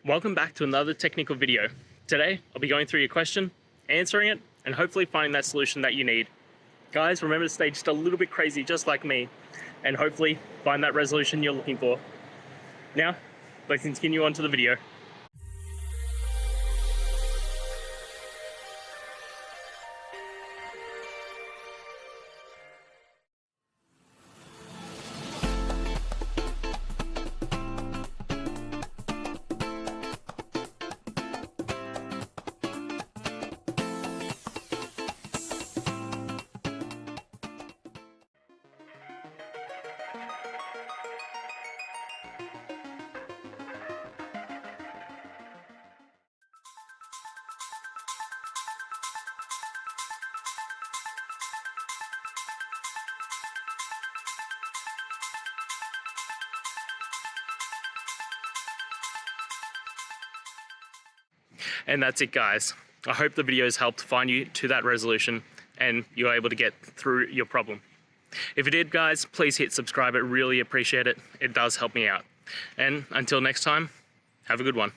Welcome back to another technical video. Today, I'll be going through your question, answering it, and hopefully finding that solution that you need. Guys, remember to stay just a little bit crazy, just like me, and hopefully find that resolution you're looking for. Now, let's continue on to the video. And that's it, guys. I hope the video has helped find you to that resolution and you're able to get through your problem. If it did, guys, please hit subscribe. I really appreciate it. It does help me out. And until next time, have a good one.